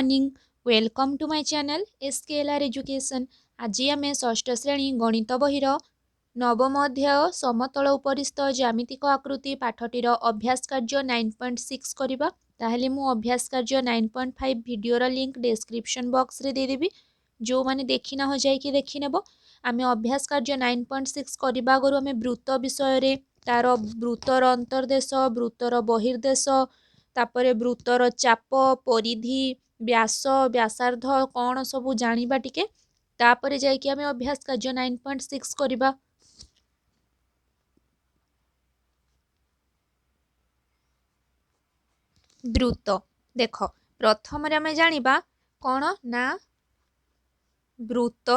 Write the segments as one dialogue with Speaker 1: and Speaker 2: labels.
Speaker 1: Morning welcome to my channel SKLR education. आज आम षष्ठ श्रेणी गणित बहिर नवम अध्याय समतल उपरिस्थ ज्यामितिक आकृति पाठटीर अभ्यास कार्य 9.6 करबा। ताहेले मु अभ्यास कार्य 9.5 वीडियोर लिंक डिस्क्रिप्शन बॉक्स रे दे देबी। जो माने देखि ना हो जाय कि देखि नेबो। आमे अभ्यास कार्य 9.6 करबा आगरु आमे वृत्त विषय रे तार वृत्तर अंतर्देश वृत्तर बहिर्देश तापरे वृत्तर चाप परिधि व्यास व्यासार्ध कौन सबू जानिबा टिके तापरे जायकि आमे अभ्यास कार्य 9.6 करबा। वृत्त देख प्रथम रे आमे जानिबा कौन ना वृत्त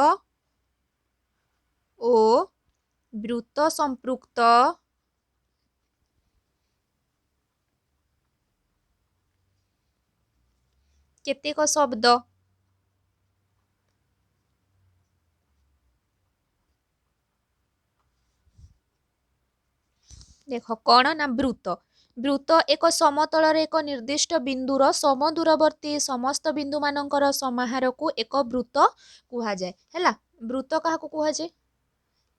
Speaker 1: ओ वृत्त संपृक्त केतेक शब्द देख कौन ना वृत्त वृत्त एक समतल एक निर्दिष्ट बिंदुर समदूरवर्ती समस्त बिंदु मानकर समाहार को एक वृत्त कुहा जाए। हैला वृत्त काहाकू कुहा जाए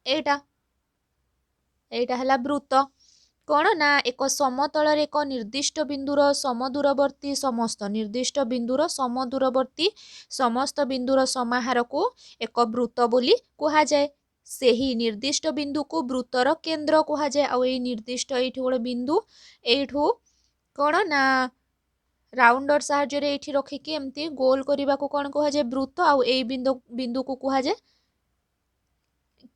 Speaker 1: एटा एटा हैला वृत्त कौन ना एक समतल एक निर्दिष्ट बिंदुर समदूरवर्ती समस्त निर्दिष्ट बिंदुर समदूरवर्ती समस्त बिंदुर समाहार को एक वृत्त बोली कुहा जाए। सेही निर्दिष्ट बिंदु को वृत्तर केंद्र कुहा जाए। आ एई निर्दिष्ट एठी गोटे बिंदु एठू कौन ना राउंडर साहाय्य रे एठी रखिकी एमती गोल करबा को कौन कुहा जाए वृत्त। आ एई बिंदु बिंदु को कुहा जाए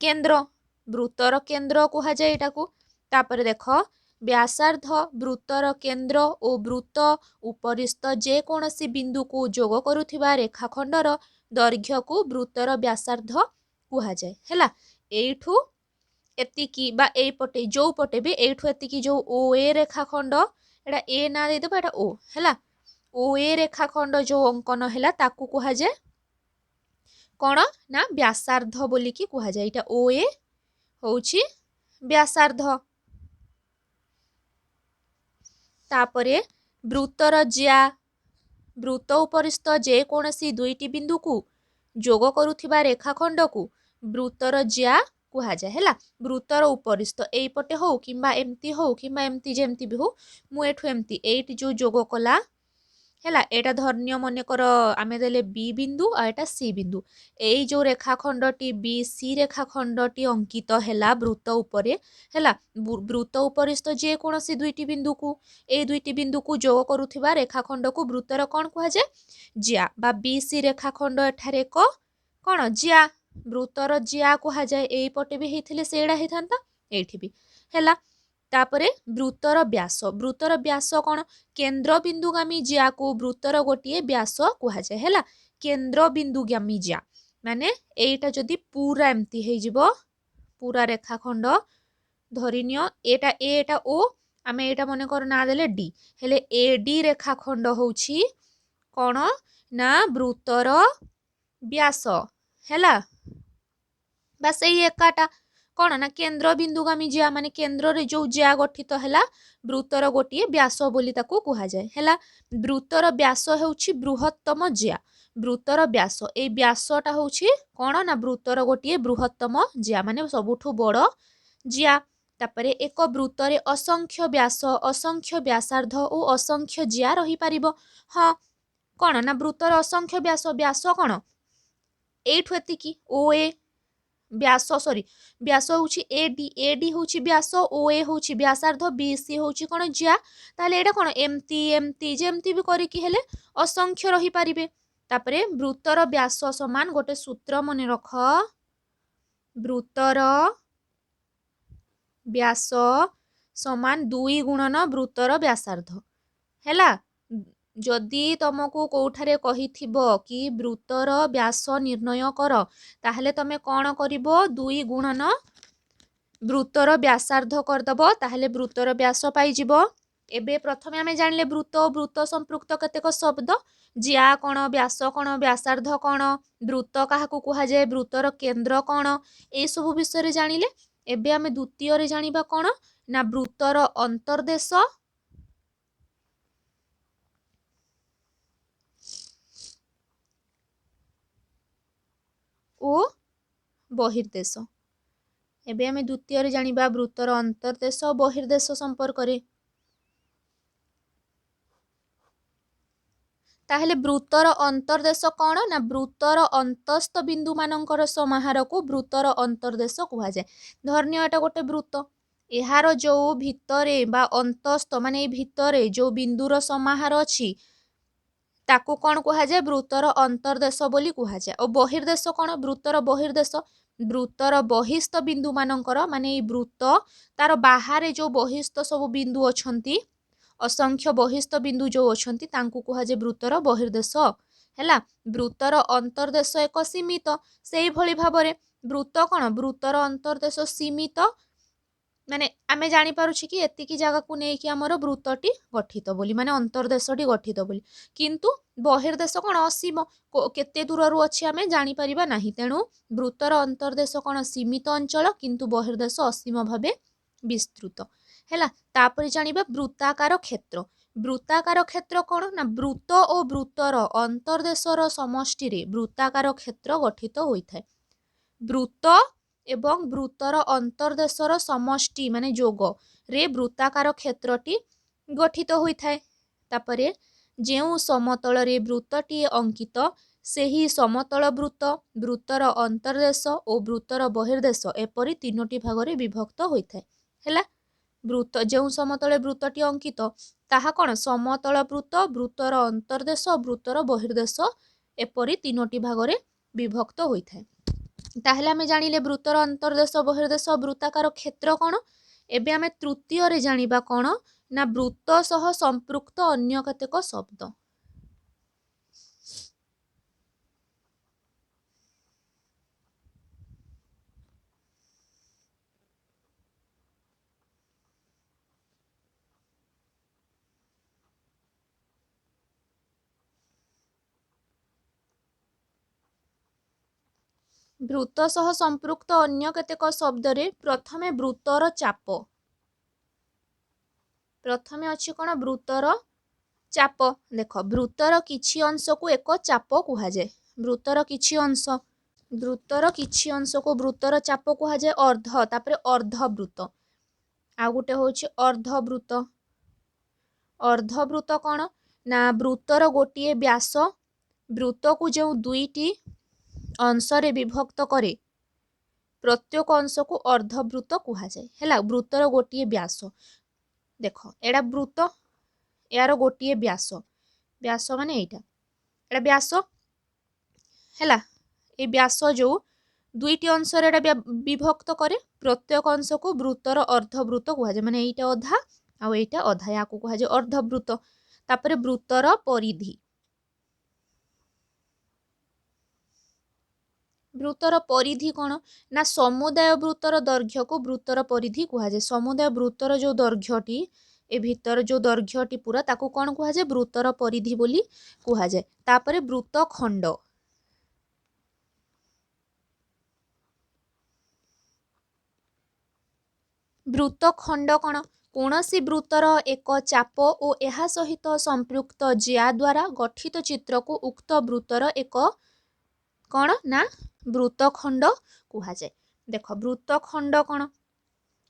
Speaker 1: केंद्र वृत्तर केंद्र कुहा जाए एटा को। तापर देख व्यासार्ध वृत्तर केंद्र और वृत्त उपरिस्थ जे कोनोसी बिंदु को जोग करुथिबा रेखाखंडर दैर्घ्य को वृत्तर व्यासार्ध कुहा जाए। हैला एठू एतिकी बा एई पटे जो पटे भी एठू एतिकी जो ओ ए रेखाखंड एटा ए ना दे देबा एटा ओ हैला ओ ए रेखाखंड जो अंकन हैला ताकू कुहा जाए कौन ना व्यासार्ध बोली की कुहा जाए। एटा ओ ए होउची व्यासार्ध। तापरे वृत्तर ज्या वृत्त उपरिस्थ जे कोनोसी दुईटी बिंदु को जोग करुथिबा रेखाखंड को वृत्तर ज्या कुहा जाए। हैला वृत्तर उपरिस्थ एई पटे हो किंबा एमती जेमती भी हो मु एठू एमती एठी जो जोग कला हैला एटा धर्न्य मन कर आमे देले बी बिंदु आ एटा सी बिंदु एई जो रेखाखंडटी बी सी रेखाखंडटी अंकित हैला वृत्त उपरे हैला वृत्त उपरिस्थ जे कोनोसी दुईटी बिंदु को ए दुईटी बिंदु को जोग करुथिबा रेखाखंड को वृत्तर कौन कुहा जाए ज्या बा बी सी रेखाखंड एठारे को कौन ज्या वृत्तर ज्या कुहा जाए। एई पटे भी हेथिले सेडा हेथांता एठी भी हैला। तापरे वृत्तर व्यास कौन केंद्र बिंदुगामी ज्या को वृत्तर गोटे व्यास कुहा जाए। हैला केंद्र बिंदुगामी ज्या माने एटा जदी पूरा एमती हे जिवो पूरा रेखाखंड धरिनियो एटा ए एटा ओ आमे एटा मने कर ना देले डी हेले ए डी रेखाखंड होउची कौन ना वृत्तर व्यास हैला बस एई एकाटा कौन ना केंद्र बिंदुगामी ज्या माने केंद्र रे जो ज्या गठित हैला वृत्तर गोटे व्यास बोली ताकू कुहा जाए। हैला वृत्तर व्यास हेउची बृहत्तम ज्या वृत्तर व्यास एई व्यासटा होउची कौन ना वृत्तर गोटे बृहत्तम ज्या माने सबुठु बड़ ज्या। तापरे एक वृत्तरे असंख्य व्यास असंख्य व्यासार्ध और असंख्य ज्या रही पारिबो। हाँ कौन ना वृत्तर असंख्य व्यास व्यास कौन एठू एतिकी ओ ए व्यास व्यास होउची ए डी होउची व्यास ओ ए होउची व्यासार्ध बी सी होउची कोन ज्या ताले एटा कोन एमती जेमती भी करी कि हेले असंख्य रही पारिबे। तापरे वृत्तर व्यास समान गोटे सूत्र मने रख वृत्तर व्यास समान 2 गुणन वृत्तर व्यासार्ध। हैला जदि तुमको कोठारे कहिथिबो कि वृत्तर व्यास निर्णय कर ताहले तमे कौन करिबो 2 गुणन वृत्तर व्यासार्ध करदबो ताहले वृत्तर व्यास पाई जिवो। एबे प्रथमे आमे जानिले वृत्त और वृत्त संपृक्त केतेक शब्द ज्या कौन व्यास कौन व्यासार्ध कौन वृत्त काहाकू कुहा जाए वृत्तर केंद्र कौन ए सब विषय जानिले। एबे आमे द्वितीय रे जानिबा कौन ना वृत्तर अंतर्देश ଓ बहिर्देश। एबे आमे द्वितीय जानिबा वृत्तर अंतर्देश और बहिर्देश संपर्क रे। ताहेले वृत्तर अंतर्देश कौन ना वृत्तर अंतस्थ बिंदु मानकर समाहार को वृत्तर अंतर्देश कुहा जाए। धर्निय एटा गोटे वृत्त, एहार जो भितरे बा अंतस्थ माने ए भितरे जो बिंदुर समाहार अछि ताकू कौन कुहा जाए वृत्तर अंतर्देश बोली कुहा जाए। और बहिर्देश कौन वृत्तर बहिर्देश, वृत्तर बहिस्थ बिंदु मानकर माने ए वृत्त तार बाहर जो बहिस्थ सब बिंदु अछंती असंख्य बहिस्थ बिंदु जो अछंती तांकू कुहा जाए वृत्तर बहिर्देश हैला। वृत्तर अंतर्देश एक सीमित, सेही भली भाबरे वृत्त कौन वृत्तर अंतर्देश सीमित माने आमे जानी पारुछि कि एतिकी जगह को नै कि हमर वृत्तटी गठित बोली माने अंतर्देशटी गठित बोली, किंतु बहिर्देश कौन असीम केते दूररु अछि आमे जानी परिबा नाही। तेणु वृत्तर अंतर्देश कौन सीमित अंचल किंतु बहिर्देश असीम भाबे विस्तृत हैला। तापरे जानिबा वृत्ताकार क्षेत्र। वृत्ताकार क्षेत्र कौन ना वृत्त और वृत्तर अंतर्देशर समष्टि रे वृत्ताकार क्षेत्र गठित होइथाय। वृत्त एवं वृत्तर अंतर्देशर समष्टि माने जोग रे वृत्ताकार क्षेत्रटी गठित होइथाय। तापरे जेउ समतल रे वृत्तटी अंकित सेही समतल वृत्त, वृत्तर अंतर्देश और वृत्तर बहिर्देश एपरि तीनोटी भागरे विभक्त होइथाय हैला। वृत्त जो समतले वृत्तटी अंकित ताहा कौन समतल वृत्त, वृत्तर अंतर्देश और वृत्तर बहिर्देश एपरि तीनोटी भागरे विभक्त होइथाय। ताहले आमे जानिले वृत्तर अंतर्देश बहिर्देश वृत्ताकार क्षेत्र कौन। एबे आमे तृतीय रे जानिबा कौन ना वृत्त सह संपृक्त अन्य केतेक शब्द। वृत्त सह संपृक्त अन्य केतेक शब्द रे प्रथमे वृत्तर चाप। प्रथमे अछि कोन वृत्तर चाप। देख वृत्तर किछि अंश को एक चाप कुहा जाए। वृत्तर किछि अंश, वृत्तर किछि अंश को वृत्तर चाप कुहा जाए। अर्ध तापरे अर्धवृत्त आ गुटे होछि अर्धवृत्त। अर्धवृत्त कौन ना वृत्तर गोटिए व्यास वृत्त को जो दुईटी अंश रे विभक्त करे प्रत्येक अंश को अर्धवृत्त कुहा जाए हैला। वृत्तर गोटिए व्यास देख एडा वृत्त यार गोटिए व्यास, व्यास माने एटा एडा व्यास हैला। ए व्यास जो दुईटी अंश रे एडा विभक्त करे प्रत्येक अंश को वृत्तर अर्धवृत्त कुहा जाए माने एटा अधा आ एटा अधा याकू कुहा जाए अर्धवृत्त। तापरे वृत्तर परिधि, वृत्तर परिधि कौन ना समुदाय वृत्तर दैर्घ्य को वृत्तर परिधि कुहा जाए। समुदाय वृत्तर जो दैर्घ्यटी ए भितर जो दैर्घ्यटी पूरा ताकू कौन कुहा जाए वृत्तर परिधि बोली कुहा जाए। तापरे वृत्त खंड, वृत्त खंड कौन कौनसी वृत्तर एक चाप और एहा सहित संपृक्त ज्या द्वारा गठित चित्र को उक्त वृत्तर एक कौन ना वृत्त खंड कुहा जाए। देख वृत्त खंड कौन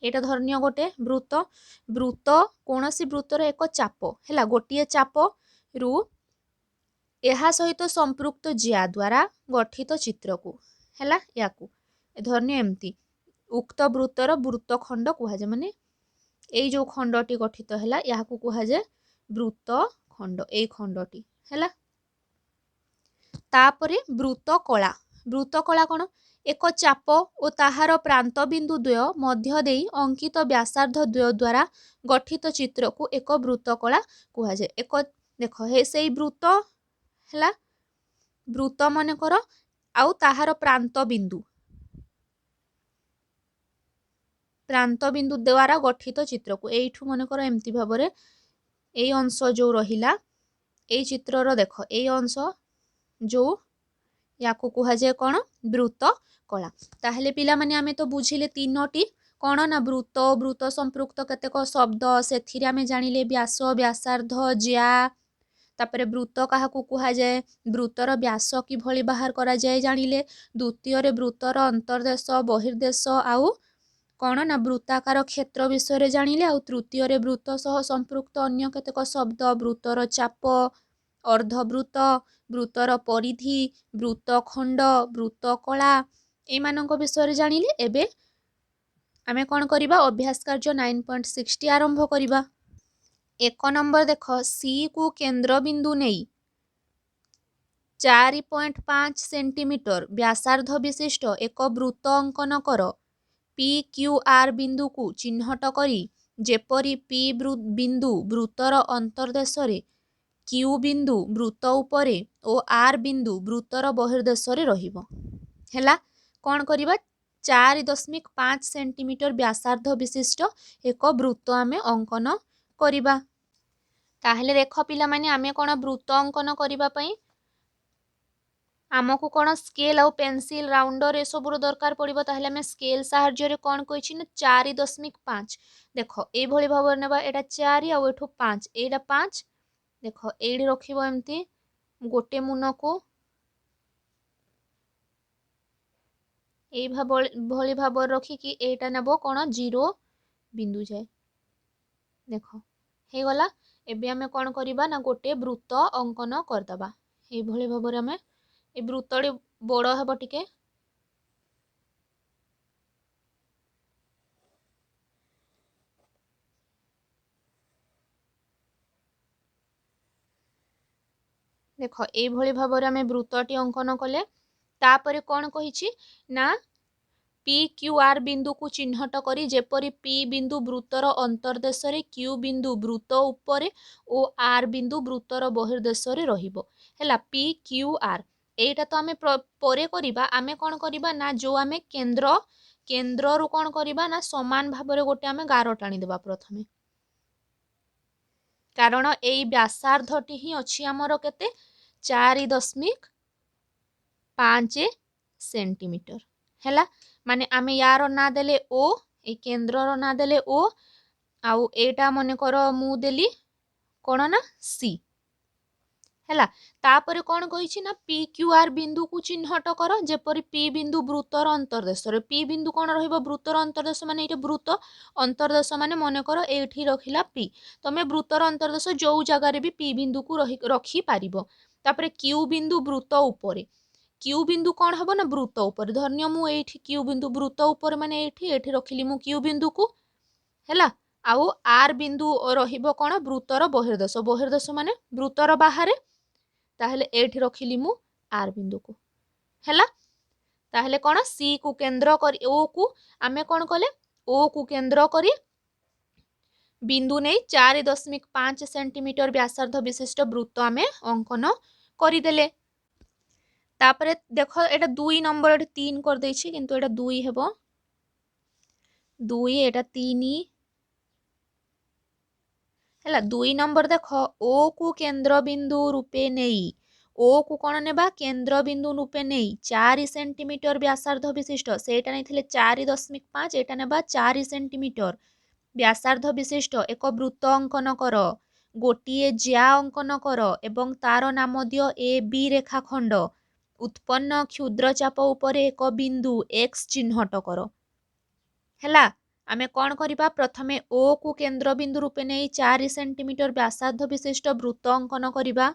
Speaker 1: एटा धर्निय गोटे वृत्त, वृत्त कौनसी वृत्तर एक चाप हैला गोटिए चाप रु एहा सहित संपृक्त ज्या द्वारा गठित चित्र को हैला याकू धर्निय एमती उक्त वृत्तर वृत्त खंड कुहा जाए। माने एई जो खंडटी गठित हैला याकू कुहा जाए वृत्त खंड एई खंडटी हैला। तापरे वृत्त कला। वृत्त कला कौन एक चाप और ताहार प्रांत बिंदु द्वय मध्य देई अंकित व्यासार्ध द्वय द्वारा गठित चित्र को एक वृत्त कला कुहा जाए। एक देख हे सेई वृत्त हैला वृत्त मन कर आउ ताहार प्रांत बिंदु द्वारा गठित चित्र को एठू मन कर एमती भाबरे एई अंश जो रहिला एई चित्रर देख एई अंश जो याकू कुहा जाए कौन वृत्त कला। ताहले पिला माने आमे तो बुझिले तीनोटी कौन ना वृत्त वृत्त संपृक्त केतेक शब्द सेथिरे आमे जानिले व्यास व्यासार्ध ज्या तापरे वृत्त काहाकू कुहाजाए वृत्तर व्यास किभଳି बाहर कराଯାଏ जानिले द्वितीय वृत्तर अंतर्देश बहिर्देश आउ कौन ना वृत्ताकार क्षेत्र विषय जानिले आउ तृतीय वृत्त सह संपृक्त अन्य केतेक शब्द वृत्तर चाप अर्धवृत्त वृत्तर परिधि वृत्तखंड वृत्तकला एमानक विषय जानिले एबे आमे कौन करिबा अभ्यास कार्य 9.60 आरंभ करिबा। 1 नंबर देख सी को केंद्र बिंदु नहीं 4.5 सेंटीमीटर व्यासार्ध विशिष्ट एक वृत्त अंकन कर पी क्यू आर बिंदु को चिन्हट करी जेपरी पी बिंदु वृत्तर अंतर्देश क्यू बिंदु वृत्त उपरे और आर बिंदु वृत्तर बहिर्देश रहिबो। हैला कौन करिबा 4.5 सेंटीमीटर व्यासार्ध विशिष्ट एक वृत्त आमे अंकन करिबा। ताहले देख पिला माने आमे कोन वृत्त अंकन करिबा पई आमको कोन स्केल और पेंसिल राउंडर ए सबुर दरकार पड़िबो। ताहले आमे स्केल सहाय्य रे कोन कहिछि न 4.5 देख ए भली भाबर नेबा एटा 4 आ एठो 5 एटा 5 देख एडी रखिबो एम्ति गोटे मुन को ए भली भाबर रखी कि एटा नेबो कोन 0 बिंदु जाए देख हे गला। एबे आमे कोन करिबा ना गोटे वृत्त अंकन करदबा ए भली भाबर आमे ए वृत्तडी बड़ हेबो टिके देख ए भली भाबर आमे वृत्तटी अंकन कले तापरे कोन कहिछि ना पी क्यू आर बिंदु को चिन्हट करी जेपरी पी बिंदु वृत्तर अंतर्देश क्यू बिंदु वृत्त उपरे ओ आर बिंदु वृत्तर बहिर्देश रहिबो। हैला पी क्यू आर एटा तो आमे परे करिबा आमे कोन करिबा ना जो आमे केंद्र रु कोन करिबा ना समान भाबरे गोटे आमे गार टाणी देबा प्रथमे कारण एई व्यासार्धटी ही अछि हमर केते 4.5 सेंटीमीटर हैला माने आमे यार ना देले ओ ए केंद्र रो ना देले ओ आउ एटा मने कर मु देली कोन ना सी हैला तापरे कोन कहिछि ना पी क्यू आर बिंदु को चिन्हट कर जेपरि पी बिंदु वृत्तर अंतर्देश पी बिंदु कोन रहिबो वृत्तर अंतर्देश माने एटा वृत्त अंतर्देश माने मने कर एठी रखिला पी तमे वृत्तर अंतर्देश जो जगह रे भी पी बिंदु को रखी पारिबो। तापरे क्यू बिंदु वृत्त उपरे क्यू बिंदु कौन हबो ना वृत्त ऊपर धन्य मु एठी क्यू बिंदु वृत्त ऊपर माने एठी रखिली मु क्यू बिंदु को हैला आउ आर बिंदु रहिबो कोन वृत्तर बहिर्देश माने वृत्तर बाहर ताहले एठी रखिली मु आर बिंदु को हैला ताहले कोन सी को केंद्र करी ओ को आमे कोन कले ओ को केंद्र करी बिंदु नै 4.5 सेंटीमीटर व्यासार्ध विशिष्ट वृत्त आमे अंकन करी देले। तापरे देखो एटा 2 नंबर एटा 3 कर दैछि किंतु एटा 2 हेबो 2 एटा 3 हैला 2 नंबर देखो ओ को केंद्र बिंदु रूपे नेई ओ को कोन नेबा केंद्र बिंदु रूपे नेई 4 सेंटीमीटर व्यासार्ध विशिष्ट सेटा नैथिले 4.5 एटा नेबा 4 सेंटीमीटर व्यासार्ध विशिष्ट एक वृत्त अंकन कर गोटिए ज्या अंकन कर एवं तार नाम दियो ए बी रेखाखंड उत्पन्न क्षुद्र चाप उपरे एक बिंदु एक्स चिन्हट कर हैला आमे कौन करिबा प्रथमे ओ को केंद्र बिंदु रूपे नहीं 4 सेंटीमीटर व्यासार्ध विशिष्ट वृत्त अंकन करिबा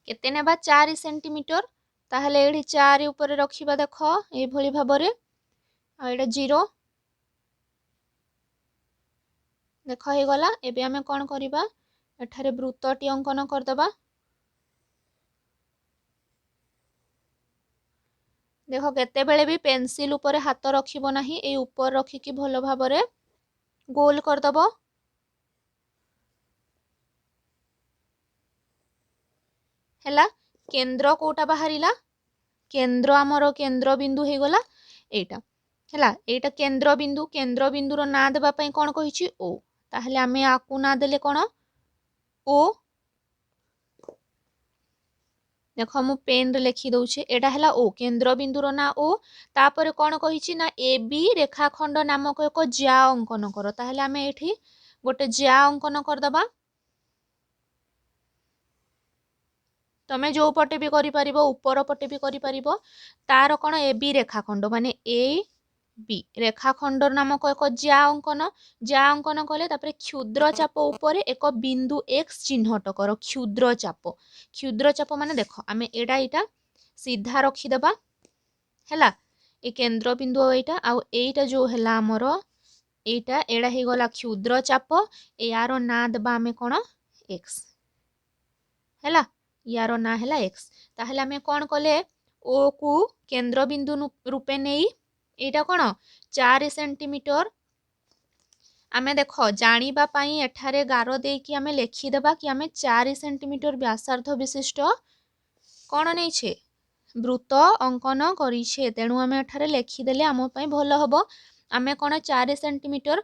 Speaker 1: केते नेबा 4 सेंटीमीटर ताहले एठी 4 ऊपर रखिबा देख ए भली भाबरे आ एटा 0 देख हे गला। एबे आमे कौन करिबा एठारे वृत्तटी अंकन करदबा देख केते बेले भी पेंसिल ऊपर हाथ रखिबो नाही ए ऊपर रखी कि भलो भाबरे गोल करदबो हैला केंद्र कोटा बाहरिला केंद्र आमर केंद्र बिंदु हे गला एटा हैला एटा केंद्र बिंदु रो ना देबा पई कोन कहिछि ओ ताहले आमे आकु ना देले कोन ओ देख मु पेन रे लिखि दउछि एटा हला ओ केंद्र बिंदु रो ना ओ तापरे कोन कहिछि ना ए बी रेखाखंड नामक एक ज्या अंकन कर ताहले आमे एठी गोटे ज्या अंकन करदबा तमें जो पटे भी कर ऊपर पटे भी कर तार कौन ए बी रेखाखंड माने ए बी रेखाखंडर नामक एक ज्या अंकन कले तापर क्षुद्र चाप ऊपर एक बिंदु एक्स चिन्हट कर क्षुद्र चाप माने देख आम एटा एटा सीधा रखीदबा है ए केन्द्र बिंदु एटा आउ एटा जो है आमर एटा एड़ा ही गला क्षुद्र चाप यार ना देबा आम कौन एक्स है यार ना है एक्स ताहले आम कौन कले ओ को केन्द्र बिंदु रूपे नहीं एटा कौन 4 सेंटीमीटर आमे देख जानिबा पई एठारे गार देकी आमे लिखिदेबा कि आमे 4 सेंटीमीटर व्यासार्ध विशिष्ट कौन नहीं छे वृत्त अंकन करिछे तेणु आमे एठारे लिखिदेले आम पई भलो हबो आमे कौन 4 सेंटीमीटर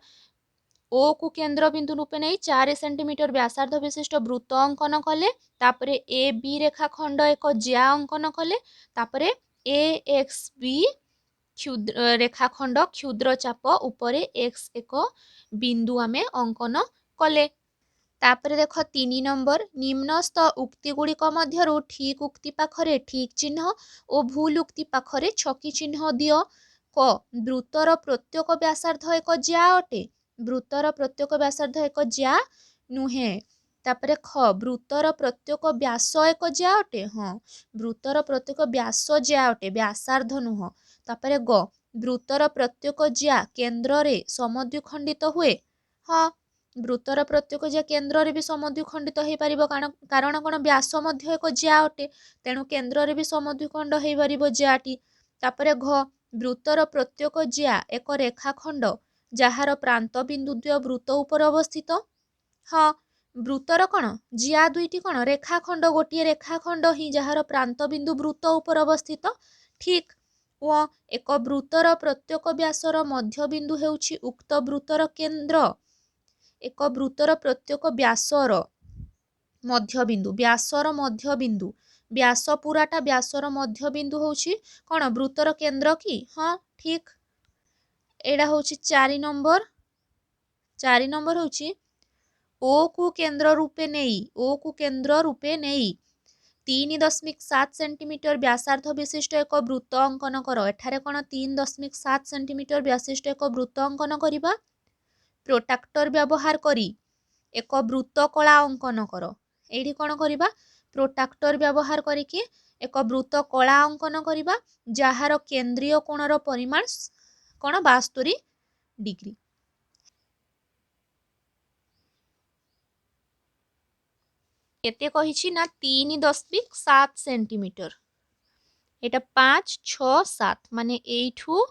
Speaker 1: ओ को केन्द्र बिंदु रूपे नहीं 4 सेंटीमीटर व्यासार्ध विशिष्ट वृत्त अंकन कले तापरे ए बी रेखा खंड एक ज्या अंकन कले तापरे ए एक्स बी क्षुद्र रेखाखंड क्षुद्र चाप उपरे एक्स एक बिंदु आमे अंकन कले तापरे देख 3 नंबर निम्नस्थ उक्ति गुड़िक मध्यरु ठीक उक्ति पाखरे ठीक चिन्ह और भूल उक्ति पाखरे छकी चिन्ह दियो क वृत्तर प्रत्येक व्यासार्ध एक ज्या अटे वृत्तर प्रत्येक व्यासार्ध एक ज्या नुहे तापरे ख वृत्तर प्रत्येक व्यास एक ज्या अटे हाँ वृत्तर प्रत्येक व्यास ज्या अटे व्यासार्ध नुह तापरे ग वृत्तर प्रत्येक ज्या केन्द्र रे समद्विखंडित हुए हाँ वृत्तर प्रत्येक ज्या केन्द्र रे भी समद्विखंडित हो पारिबो कारण कोन व्यास मध्य एक ज्या अटे तेणु केन्द्र रे भी समद्विखंड हो पारिबो ज्याटी तापरे घ वृत्तर प्रत्येक ज्या एक रेखाखंड जार प्रांत बिंदु द्वय वृत्त उपर अवस्थित हाँ वृत्तर कौन जिया दुईटी कौन रेखाखंड गोटे रेखाखंड ही जार प्रांत बिंदु वृत्त उपर अवस्थित ठीक व एक वृत्तर प्रत्येक व्यासर मध्य बिंदु हेउछि उक्त वृत्तर केन्द्र एक वृत्तर प्रत्येक व्यासर मध्य बिंदु व्यास पूराटा व्यासर मध्य बिंदु होउछि कौन वृत्तर केन्द्र की हाँ ठीक एडा होउछि 4 नंबर होउछि ओ को केन्द्र रूपे नेई 3.7 सेंटीमीटर व्यासार्ध विशिष्ट एक वृत्त अंकन कर एठारे कौन 3.7 सेंटीमीटर व्यासिष्ट एक वृत्त अंकन करिबा प्रोट्राक्टर व्यवहार करी एक वृत्त कला अंकन कर एठी कौन करिबा प्रोट्राक्टर व्यवहार करिके एक वृत्त कला अंकन करिबा जहार केंद्रीय कोणर परिमाण कौन 72 डिग्री केते कहिछि ना 3.7 सेंटीमीटर एटा 5 6 7 माने एठू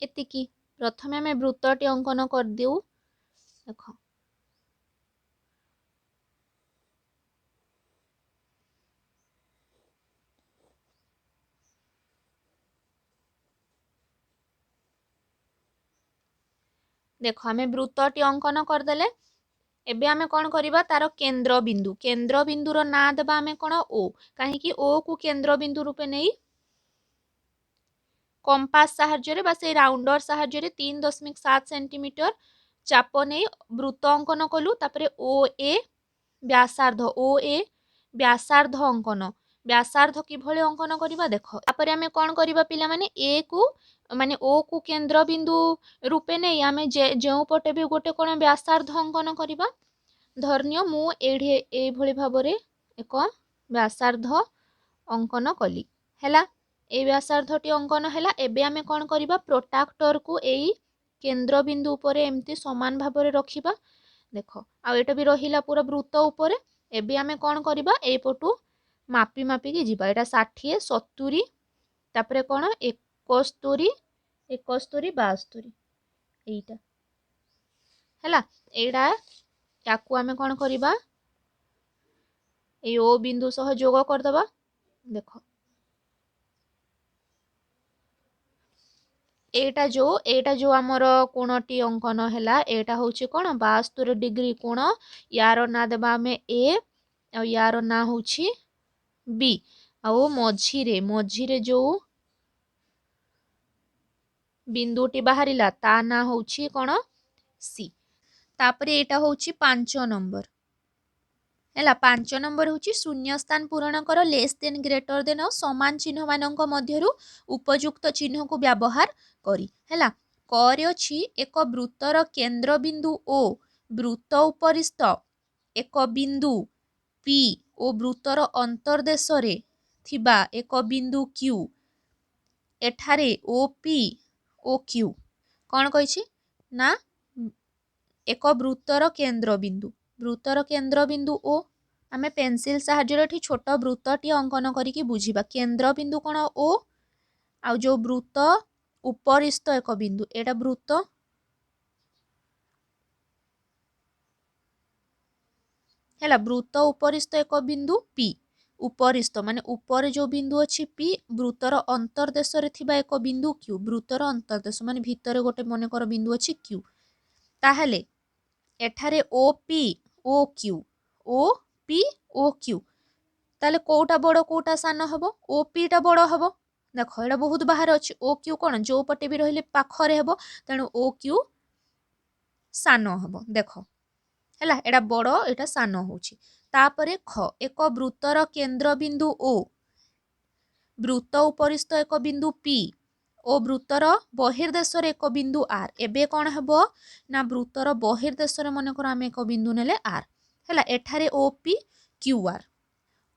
Speaker 1: एतिकी प्रथमे आम वृत्तटी अंकन कर देउ देख देख आम वृत्तटी अंकन करदेले एबे आमे कौन करिबा तार केन्द्र बिंदुर ना देबा आमे कौन ओ कहीं ओ को केन्द्र बिंदु रूपे नहीं कंपास साहाय्य बा से राउंडर साहाय्य 3.7 सेंटीमीटर चाप नहीं वृत्त अंकन कलु तापरे ओ ए व्यासार्ध अंकन व्यासार्ध किभଳି अंकन करिबा देख तापरे आमे कौन करिबा पिला माने ए को माने ओ को केन्द्र बिंदु रूपे नहीं आमे जो पटे भी गोटे कौन व्यासार्ध अंकन करिबा धर्निय मु एढे ए भଳି भाबरे एक व्यासार्ध अंकन कली हैला ए व्यासार्धटी अंकन हैला एबे आमे कौन करिबा प्रोट्राक्टर को एई केन्द्र बिंदु उपरे एमती समान भाबरे रखिबा देख आ एटा भी रहिला पूरा वृत्त उपरे एबे आमे कौन करिबा ए पटु मापी की जिबा एटा 60 70 तापरे कौन 71 72 एटा हैला एडा याकू आमे कौन करिबा ए ओ बिंदु सह जोग करदबा देख एटा जो आमर कोणटी अंकन हैला एटा होछि कोण 72 डिग्री कोण यार ना देबा आमे ए आ यार ना होछि बी आ मझिरे जो बिंदुटी बाहरिला ता ना होउछि कोन सी। तापरे एटा होउछि 5 नंबर हैला। 5 नंबर होउछि शून्य स्थान पूरण कर लेस देन ग्रेटर देन और समान चिन्ह मानक मध्यरु उपयुक्त चिन्ह को व्यवहार करी हैला। करे अछि एक वृत्तर केंद्र बिंदु ओ वृत्त उपरिस्थ एक बिंदु पी ओ वृत्तर अंतर्देश रे थिबा एक बिंदु क्यू एठारे ओ पी ओ क्यू कौन कही ना एक वृत्तर केंद्र बिंदु ओ आमे पेंसिल साहाଯ୍ୟରେ छोट वृत्तटी अंकन करिकी बुझिबा। केंद्र बिंदु कौन ओ आ जो वृत्त उपरिस्थ एक बिंदु एटा वृत्त हैला। वृत्त उपरिस्थ एक बिंदु पी उपरिस्थ माने ऊपर जो बिंदु अछि पी वृत्तर अंतर्देश रे थिबा एक बिंदु क्यू वृत्तर अंतर्देश माने भितर गोटे मन कर बिंदु अछि क्यू। ताहले एठारे ओ पी ओ क्यू ताले कोटा बड़ कोटा सान हबो ओ पी टा बड़ हबो। देखो एटा बहुत बाहर अछि ओ क्यू कोन जो पटे भी रहिले पाखरे हबो तेणु ओ क्यू सान हबो। देखो हैला एटा बड़ एटा सान होउछि। तापरे ख एक वृत्तर केंद्र बिंदु ओ वृत्त उपरिस्थ एक बिंदु पी ओ वृत्तर बहिर्देश रे एक बिंदु आर। एबे कोन हबो ना वृत्तर बहिर्देश रे मन कर आमे एक बिंदु नेले आर हैला। एठारे O P Q R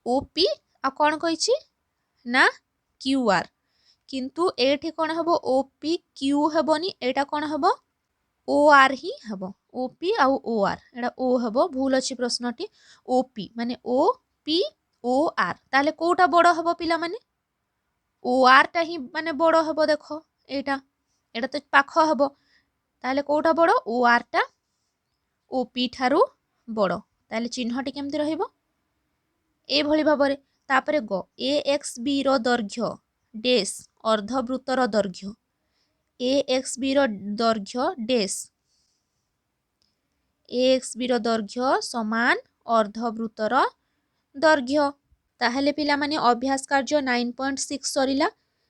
Speaker 1: O P आ कौन कही ना क्यू आर किंतु एठी कौन हबो ओ पी क्यू हेबनी एटा कौन हबो ओ आर ही हबो। ओ पी आ ओ आर एटा ओ हबो भूल अछि प्रश्नटी ओ पी माने ओ पी ओ आर ताले कोटा बड़ हबो पिला माने ओ आर टा ही माने बड़ हबो। देखो एटा एटा तो पाख हबो ताले कोटा बड़ ओ आर टा ओ पी ठारू बड़ ताले चिन्हटी केमती रहिबो ए भली भाबरे। तापरे ग ए एक्स बी रो दैर्घ्य डैश अर्धवृत्तर दैर्घ्य ए एक्स बी रो दैर्घ्य डैश ए एक्स बी रो दैर्घ्य समान अर्धवृत्तर दैर्घ्य। ताहले पिला माने अभ्यास कार्य 9.6 सरिला।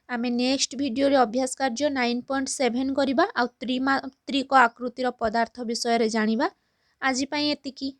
Speaker 1: आमे नेक्स्ट वीडियो रे अभ्यास कार्य 9.7 करिबा आ त्रिमात्रिक आकृतिर पदार्थ विषय रे जानिबा। आजि पई एतिकी।